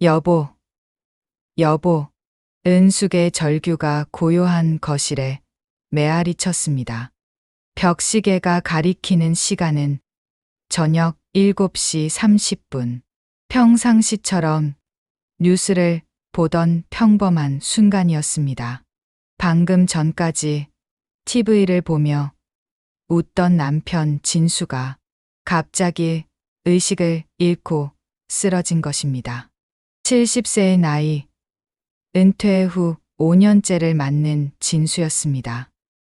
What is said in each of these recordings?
여보, 여보. 은숙의 절규가 고요한 거실에 메아리 쳤습니다. 벽시계가 가리키는 시간은 저녁 7시 30분. 평상시처럼 뉴스를 보던 평범한 순간이었습니다. 방금 전까지 TV를 보며 웃던 남편 진수가 갑자기 의식을 잃고 쓰러진 것입니다. 70세의 나이, 은퇴 후 5년째를 맞는 진수였습니다.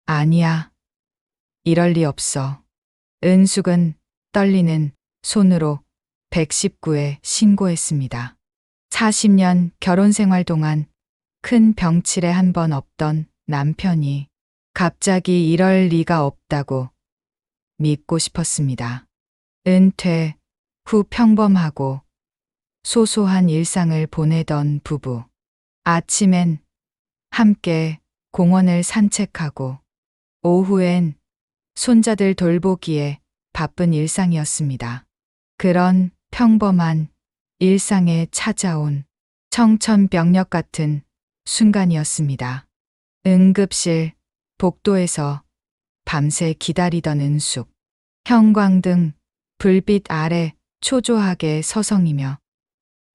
아니야, 이럴 리 없어. 은숙은 떨리는 손으로 119에 신고했습니다. 40년 결혼 생활 동안 큰 병치레 한 번 없던 남편이 갑자기 이럴 리가 없다고 믿고 싶었습니다. 은퇴 후 평범하고 소소한 일상을 보내던 부부. 아침엔 함께 공원을 산책하고 오후엔 손자들 돌보기에 바쁜 일상이었습니다. 그런 평범한 일상에 찾아온 청천벽력 같은 순간이었습니다. 응급실 복도에서 밤새 기다리던 은숙. 형광등 불빛 아래 초조하게 서성이며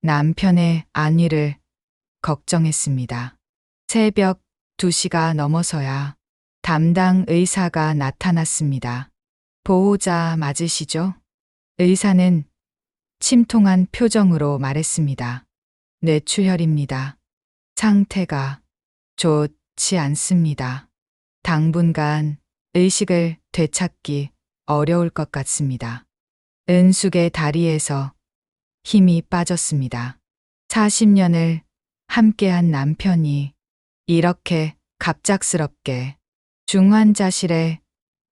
남편의 안위를 걱정했습니다. 새벽 2시가 넘어서야 담당 의사가 나타났습니다. 보호자 맞으시죠? 의사는 침통한 표정으로 말했습니다. 뇌출혈입니다. 상태가 좋지 않습니다. 당분간 의식을 되찾기 어려울 것 같습니다. 은숙의 다리에서 힘이 빠졌습니다. 40년을 함께한 남편이 이렇게 갑작스럽게 중환자실에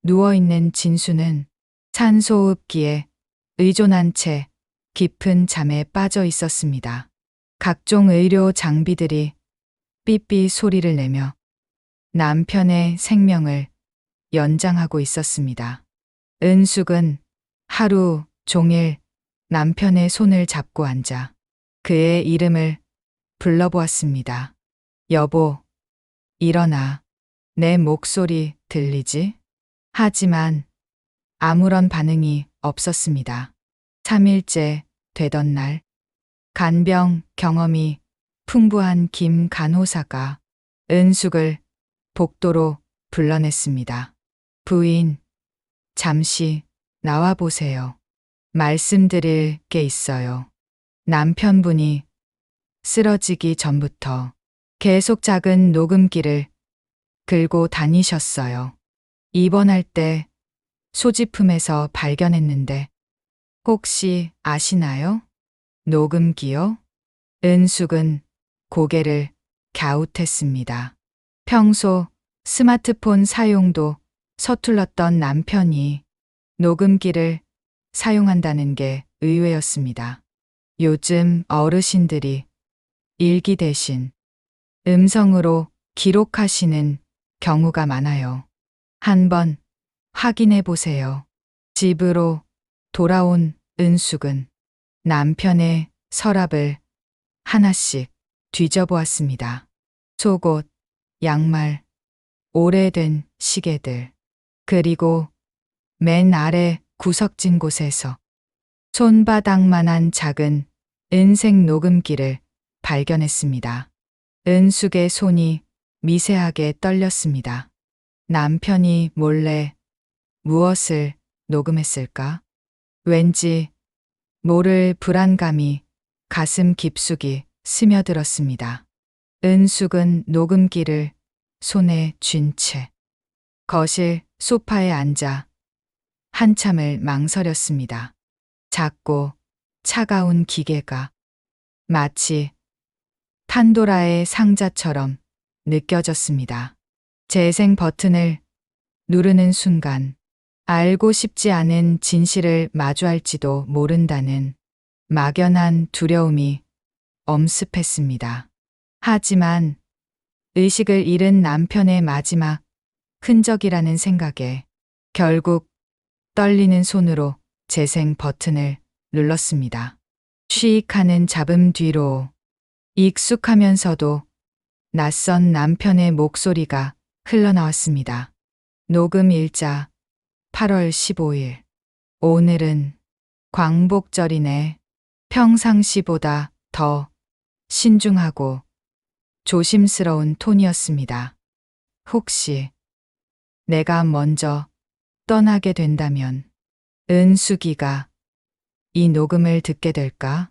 누워있는 진수는 산소호흡기에 의존한 채 깊은 잠에 빠져 있었습니다. 각종 의료 장비들이 삐삐 소리를 내며 남편의 생명을 연장하고 있었습니다. 은숙은 하루 종일 남편의 손을 잡고 앉아 그의 이름을 불러보았습니다. 여보, 일어나. 내 목소리 들리지? 하지만 아무런 반응이 없었습니다. 3일째 되던 날, 간병 경험이 풍부한 김 간호사가 은숙을 복도로 불러냈습니다. 부인, 잠시 나와 보세요. 말씀드릴 게 있어요. 남편분이 쓰러지기 전부터 계속 작은 녹음기를 긁고 다니셨어요. 입원할 때 소지품에서 발견했는데 혹시 아시나요? 녹음기요? 은숙은 고개를 갸웃했습니다. 평소 스마트폰 사용도 서툴렀던 남편이 녹음기를 사용한다는 게 의외였습니다. 요즘 어르신들이 일기 대신 음성으로 기록하시는 경우가 많아요. 한번 확인해 보세요. 집으로 돌아온 은숙은 남편의 서랍을 하나씩 뒤져보았습니다. 속옷, 양말, 오래된 시계들, 그리고 맨 아래 구석진 곳에서 손바닥만한 작은 은색 녹음기를 발견했습니다. 은숙의 손이 미세하게 떨렸습니다. 남편이 몰래 무엇을 녹음했을까? 왠지 모를 불안감이 가슴 깊숙이 스며들었습니다. 은숙은 녹음기를 손에 쥔 채 거실 소파에 앉아 한참을 망설였습니다. 작고 차가운 기계가 마치 판도라의 상자처럼 느껴졌습니다. 재생 버튼을 누르는 순간 알고 싶지 않은 진실을 마주할지도 모른다는 막연한 두려움이 엄습했습니다. 하지만 의식을 잃은 남편의 마지막 흔적이라는 생각에 결국 떨리는 손으로 재생 버튼을 눌렀습니다. 쉬익하는 잡음 뒤로 익숙하면서도 낯선 남편의 목소리가 흘러나왔습니다. 녹음 일자 8월 15일. 오늘은 광복절이네. 평상시보다 더 신중하고 조심스러운 톤이었습니다. 혹시 내가 먼저 떠나게 된다면 은숙이가 이 녹음을 듣게 될까?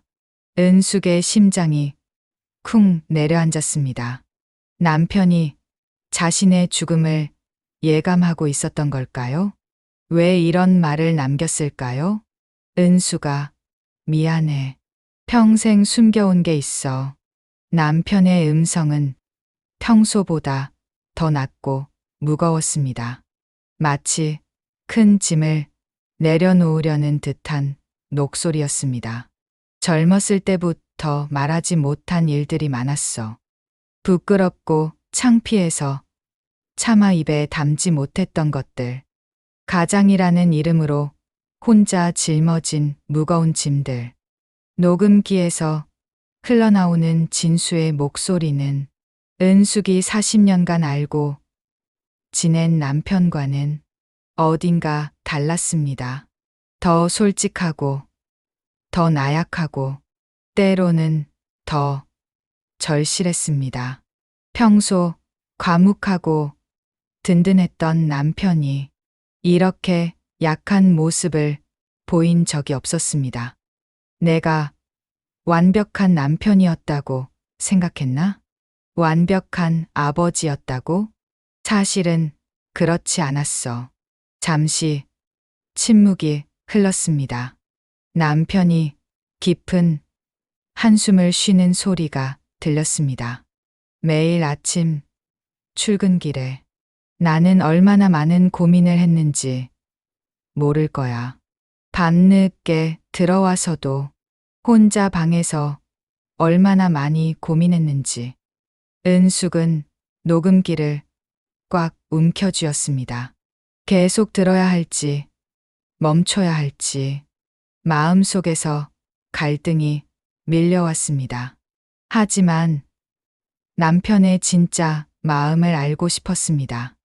은숙의 심장이 쿵 내려앉았습니다. 남편이 자신의 죽음을 예감하고 있었던 걸까요? 왜 이런 말을 남겼을까요? 은수가 미안해. 평생 숨겨온 게 있어. 남편의 음성은 평소보다 더 낮고 무거웠습니다. 마치 큰 짐을 내려놓으려는 듯한 목소리였습니다. 젊었을 때부터 말하지 못한 일들이 많았어. 부끄럽고 창피해서 차마 입에 담지 못했던 것들. 가장이라는 이름으로 혼자 짊어진 무거운 짐들. 녹음기에서 흘러나오는 진수의 목소리는 은숙이 40년간 알고 지낸 남편과는 어딘가 달랐습니다. 더 솔직하고, 더 나약하고, 때로는 더 절실했습니다. 평소 과묵하고 든든했던 남편이 이렇게 약한 모습을 보인 적이 없었습니다. 내가 완벽한 남편이었다고 생각했나? 완벽한 아버지였다고? 사실은 그렇지 않았어. 잠시 침묵이 흘렀습니다. 남편이 깊은 한숨을 쉬는 소리가 들렸습니다. 매일 아침 출근길에 나는 얼마나 많은 고민을 했는지 모를 거야. 밤늦게 들어와서도 혼자 방에서 얼마나 많이 고민했는지. 은숙은 녹음기를 꽉 움켜쥐었습니다. 계속 들어야 할지 멈춰야 할지 마음속에서 갈등이 밀려왔습니다. 하지만 남편의 진짜 마음을 알고 싶었습니다.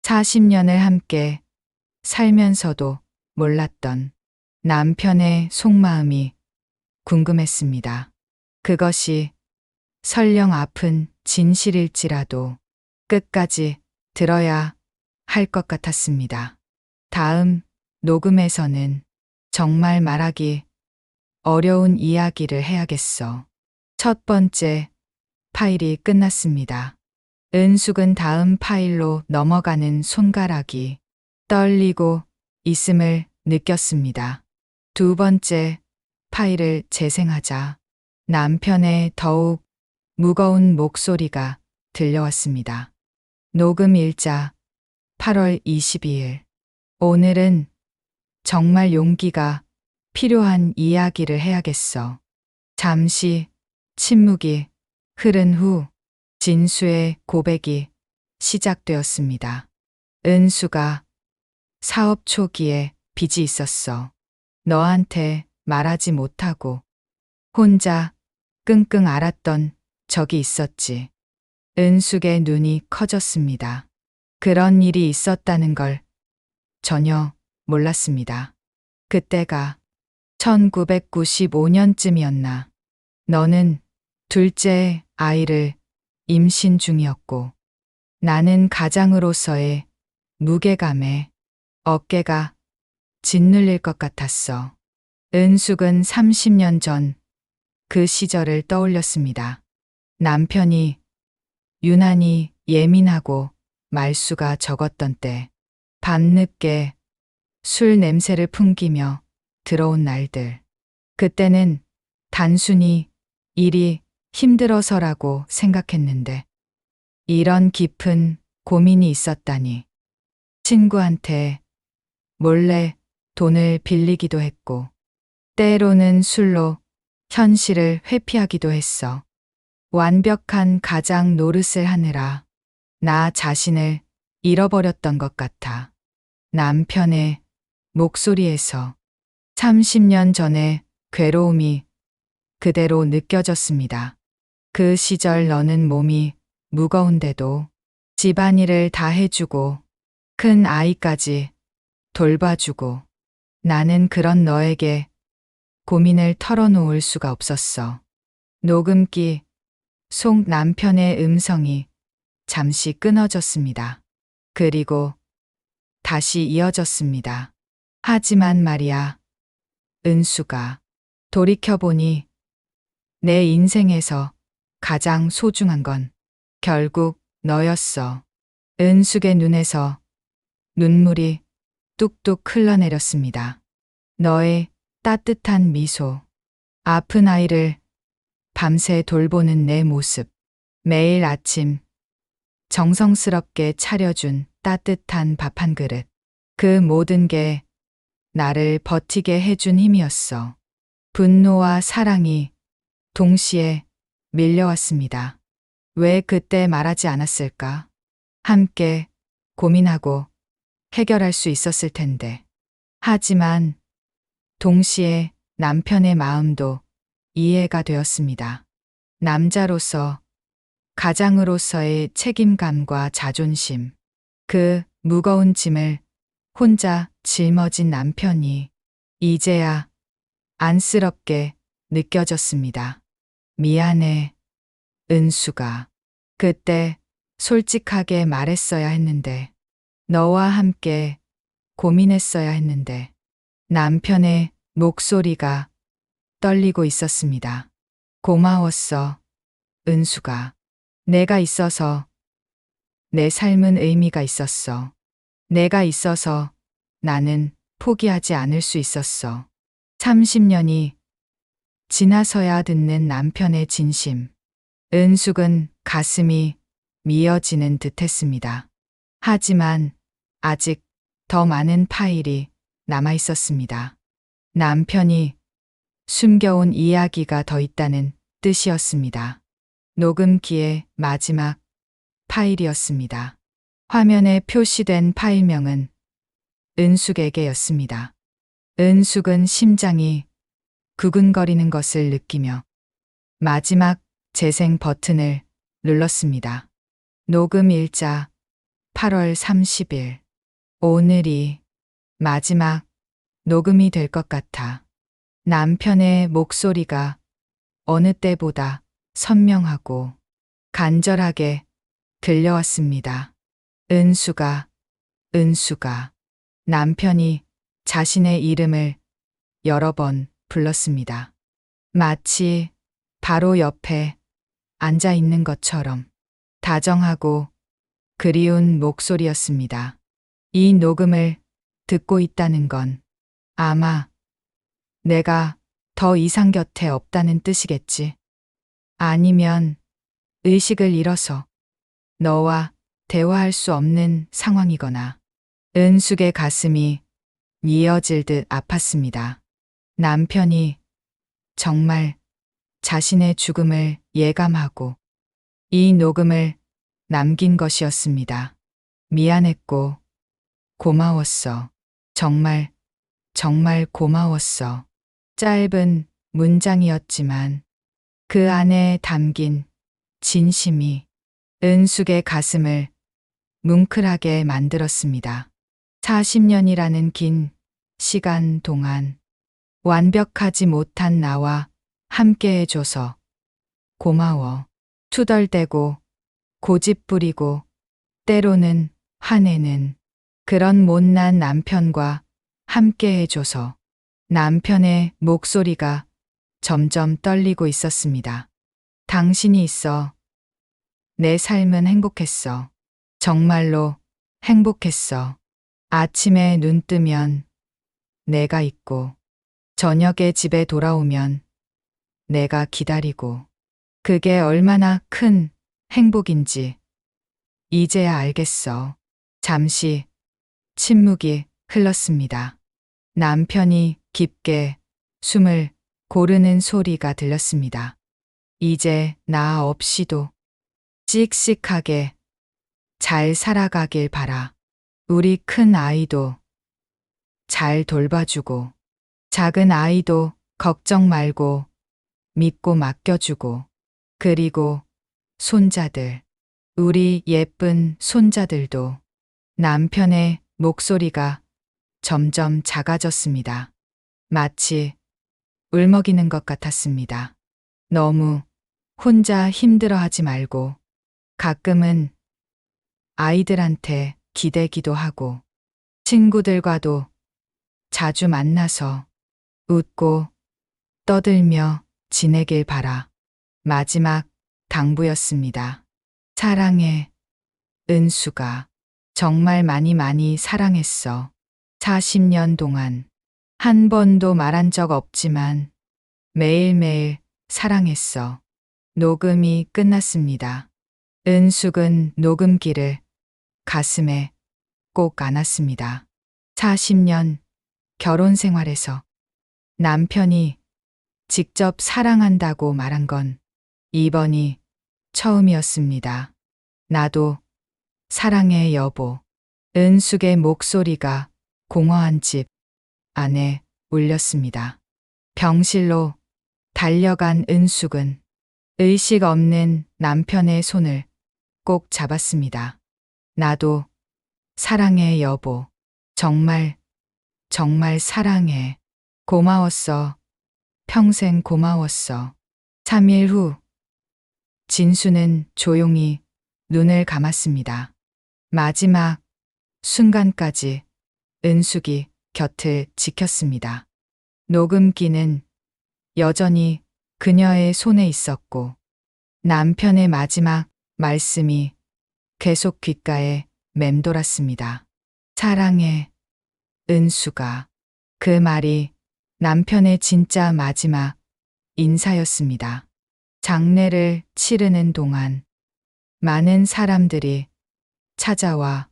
40년을 함께 살면서도 몰랐던 남편의 속마음이 궁금했습니다. 그것이 설령 아픈 진실일지라도 끝까지 들어야 할 것 같았습니다. 다음 녹음에서는 정말 말하기 어려운 이야기를 해야겠어. 첫 번째 파일이 끝났습니다. 은숙은 다음 파일로 넘어가는 손가락이 떨리고 있음을 느꼈습니다. 두 번째 파일을 재생하자 남편의 더욱 무거운 목소리가 들려왔습니다. 녹음 일자 8월 22일. 오늘은 정말 용기가 필요한 이야기를 해야겠어. 잠시 침묵이 흐른 후 진수의 고백이 시작되었습니다. 은수가 사업 초기에 빚이 있었어. 너한테 말하지 못하고 혼자 끙끙 앓았던 적이 있었지. 은숙의 눈이 커졌습니다. 그런 일이 있었다는 걸 전혀 몰랐습니다. 그때가 1995년쯤이었나. 너는 둘째 아이를 임신 중이었고 나는 가장으로서의 무게감에 어깨가 짓눌릴 것 같았어. 은숙은 30년 전 그 시절을 떠올렸습니다. 남편이 유난히 예민하고 말수가 적었던 때, 밤늦게 술 냄새를 풍기며 들어온 날들. 그때는 단순히 일이 힘들어서라고 생각했는데 이런 깊은 고민이 있었다니. 친구한테 몰래 돈을 빌리기도 했고 때로는 술로 현실을 회피하기도 했어. 완벽한 가장 노릇을 하느라 나 자신을 잃어버렸던 것 같아. 남편의 목소리에서 30년 전의 괴로움이 그대로 느껴졌습니다. 그 시절 너는 몸이 무거운데도 집안일을 다 해주고 큰 아이까지 돌봐주고 나는 그런 너에게 고민을 털어놓을 수가 없었어. 녹음기 속 남편의 음성이 잠시 끊어졌습니다. 그리고 다시 이어졌습니다. 하지만 말이야, 은수가 돌이켜보니 내 인생에서 가장 소중한 건 결국 너였어. 은숙의 눈에서 눈물이 뚝뚝 흘러내렸습니다. 너의 따뜻한 미소, 아픈 아이를 밤새 돌보는 내 모습, 매일 아침 정성스럽게 차려준 따뜻한 밥 한 그릇, 그 모든 게 나를 버티게 해준 힘이었어. 분노와 사랑이 동시에 밀려왔습니다. 왜 그때 말하지 않았을까? 함께 고민하고 해결할 수 있었을 텐데. 하지만 동시에 남편의 마음도 이해가 되었습니다. 남자로서, 가장으로서의 책임감과 자존심, 그 무거운 짐을 혼자 짊어진 남편이 이제야 안쓰럽게 느껴졌습니다. 미안해, 은수가. 그때 솔직하게 말했어야 했는데, 너와 함께 고민했어야 했는데, 남편의 목소리가 떨리고 있었습니다. 고마웠어, 은수가. 내가 있어서 내 삶은 의미가 있었어. 내가 있어서 나는 포기하지 않을 수 있었어. 30년이 지나서야 듣는 남편의 진심. 은숙은 가슴이 미어지는 듯 했습니다. 하지만 아직 더 많은 파일이 남아 있었습니다. 남편이 숨겨온 이야기가 더 있다는 뜻이었습니다. 녹음기의 마지막 파일이었습니다. 화면에 표시된 파일명은 은숙에게였습니다. 은숙은 심장이 구근거리는 것을 느끼며 마지막 재생 버튼을 눌렀습니다. 녹음 일자 8월 30일. 오늘이 마지막 녹음이 될 것 같아. 남편의 목소리가 어느 때보다 선명하고 간절하게 들려왔습니다. 은수가, 은수가. 남편이 자신의 이름을 여러 번 불렀습니다. 마치 바로 옆에 앉아 있는 것처럼 다정하고 그리운 목소리였습니다. 이 녹음을 듣고 있다는 건 아마 내가 더 이상 곁에 없다는 뜻이겠지. 아니면 의식을 잃어서 너와 대화할 수 없는 상황이거나. 은숙의 가슴이 미어질 듯 아팠습니다. 남편이 정말 자신의 죽음을 예감하고 이 녹음을 남긴 것이었습니다. 미안했고 고마웠어. 정말, 정말 고마웠어. 짧은 문장이었지만 그 안에 담긴 진심이 은숙의 가슴을 뭉클하게 만들었습니다. 40년이라는 긴 시간 동안 완벽하지 못한 나와 함께 해줘서 고마워. 투덜대고 고집부리고 때로는 화내는 그런 못난 남편과 함께 해줘서 남편의 목소리가 점점 떨리고 있었습니다. 당신이 있어 내 삶은 행복했어. 정말로 행복했어. 아침에 눈 뜨면 내가 있고 저녁에 집에 돌아오면 내가 기다리고 그게 얼마나 큰 행복인지 이제야 알겠어. 잠시 침묵이 흘렀습니다. 남편이 깊게 숨을 고르는 소리가 들렸습니다. 이제 나 없이도 씩씩하게 잘 살아가길 바라. 우리 큰 아이도 잘 돌봐주고 작은 아이도 걱정 말고 믿고 맡겨주고, 그리고 손자들, 우리 예쁜 손자들도 남편의 목소리가 점점 작아졌습니다. 마치 울먹이는 것 같았습니다. 너무 혼자 힘들어하지 말고 가끔은 아이들한테 기대기도 하고 친구들과도 자주 만나서 웃고 떠들며 지내길 바라. 마지막 당부였습니다. 사랑해, 은수가. 정말 많이 사랑했어. 40년 동안 한 번도 말한 적 없지만 매일매일 사랑했어. 녹음이 끝났습니다. 은숙은 녹음기를 가슴에 꼭 안았습니다. 40년 결혼 생활에서 남편이 직접 사랑한다고 말한 건 이번이 처음이었습니다. 나도 사랑해 여보. 은숙의 목소리가 공허한 집 안에 울렸습니다. 병실로 달려간 은숙은 의식 없는 남편의 손을 꼭 잡았습니다. 나도 사랑해 여보. 정말 사랑해. 고마웠어. 평생 고마웠어. 3일 후 진수는 조용히 눈을 감았습니다. 마지막 순간까지 은숙이 곁을 지켰습니다. 녹음기는 여전히 그녀의 손에 있었고 남편의 마지막 말씀이 계속 귓가에 맴돌았습니다. 사랑해, 은수가. 그 말이 남편의 진짜 마지막 인사였습니다. 장례를 치르는 동안 많은 사람들이 찾아와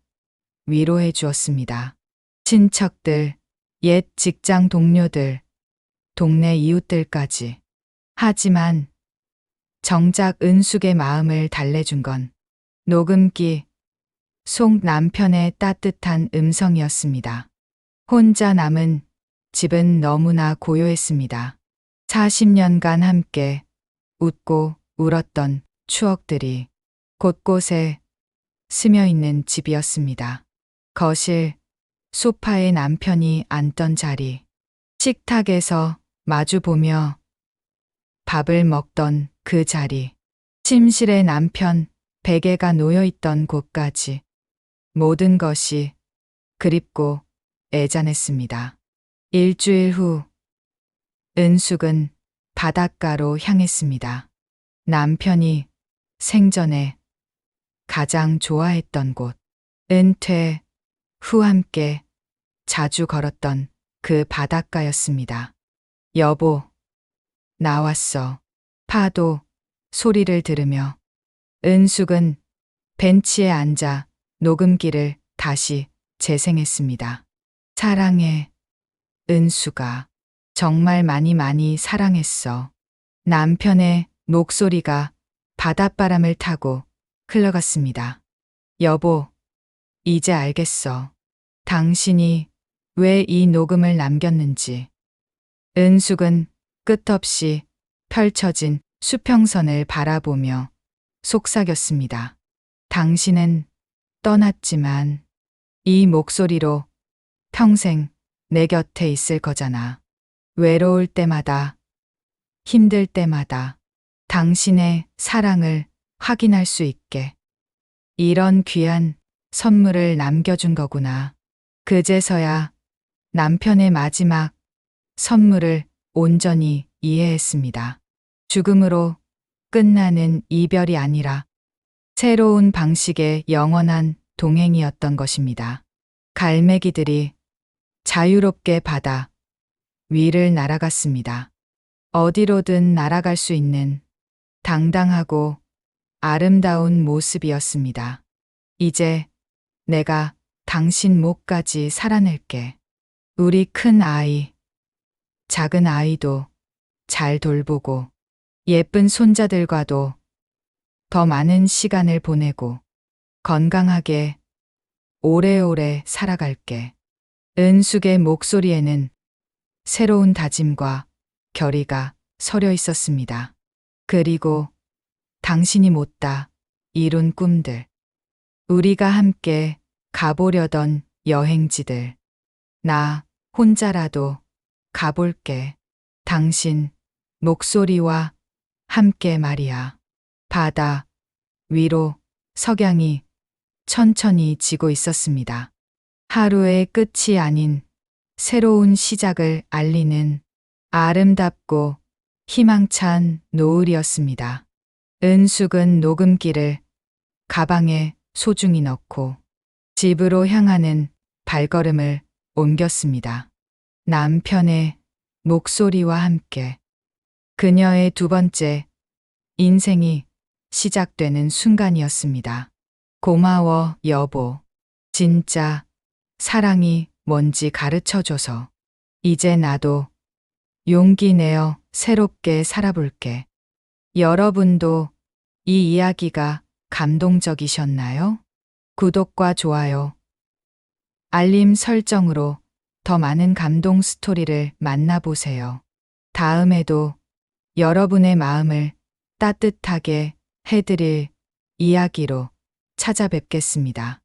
위로해 주었습니다. 친척들, 옛 직장 동료들, 동네 이웃들까지. 하지만 정작 은숙의 마음을 달래준 건 녹음기 속 남편의 따뜻한 음성이었습니다. 혼자 남은 집은 너무나 고요했습니다. 40년간 함께 웃고 울었던 추억들이 곳곳에 스며 있는 집이었습니다. 거실, 소파에 남편이 앉던 자리, 식탁에서 마주보며 밥을 먹던 그 자리, 침실에 남편 베개가 놓여있던 곳까지 모든 것이 그립고 애잔했습니다. 일주일 후 은숙은 바닷가로 향했습니다. 남편이 생전에 가장 좋아했던 곳, 은퇴 후 함께 자주 걸었던 그 바닷가였습니다. 여보, 나왔어. 파도 소리를 들으며 은숙은 벤치에 앉아 녹음기를 다시 재생했습니다. 사랑해, 은숙아. 정말 많이 사랑했어. 남편의 목소리가 바닷바람을 타고 흘러갔습니다. 여보, 이제 알겠어. 당신이 왜 이 녹음을 남겼는지. 은숙은 끝없이 펼쳐진 수평선을 바라보며 속삭였습니다. 당신은 떠났지만 이 목소리로 평생 내 곁에 있을 거잖아. 외로울 때마다, 힘들 때마다 당신의 사랑을 확인할 수 있게. 이런 귀한 선물을 남겨준 거구나. 그제서야 남편의 마지막 선물을 온전히 이해했습니다. 죽음으로 끝나는 이별이 아니라 새로운 방식의 영원한 동행이었던 것입니다. 갈매기들이 자유롭게 바다 위를 날아갔습니다. 어디로든 날아갈 수 있는 당당하고 아름다운 모습이었습니다. 이제 내가 당신 목까지 살아낼게. 우리 큰 아이, 작은 아이도 잘 돌보고 예쁜 손자들과도 더 많은 시간을 보내고 건강하게 오래오래 살아갈게. 은숙의 목소리에는 새로운 다짐과 결의가 서려 있었습니다. 그리고 당신이 못다 이룬 꿈들, 우리가 함께 가보려던 여행지들, 나 혼자라도 가볼게. 당신 목소리와 함께 말이야. 바다 위로 석양이 천천히 지고 있었습니다. 하루의 끝이 아닌 새로운 시작을 알리는 아름답고 희망찬 노을이었습니다. 은숙은 녹음기를 가방에 소중히 넣고 집으로 향하는 발걸음을 옮겼습니다. 남편의 목소리와 함께 그녀의 두 번째 인생이 시작되는 순간이었습니다. 고마워, 여보. 진짜 사랑이 뭔지 가르쳐줘서 이제 나도 용기 내어 새롭게 살아볼게. 여러분도 이 이야기가 감동적이셨나요? 구독과 좋아요, 알림 설정으로 더 많은 감동 스토리를 만나보세요. 다음에도 여러분의 마음을 따뜻하게 해드릴 이야기로 찾아뵙겠습니다.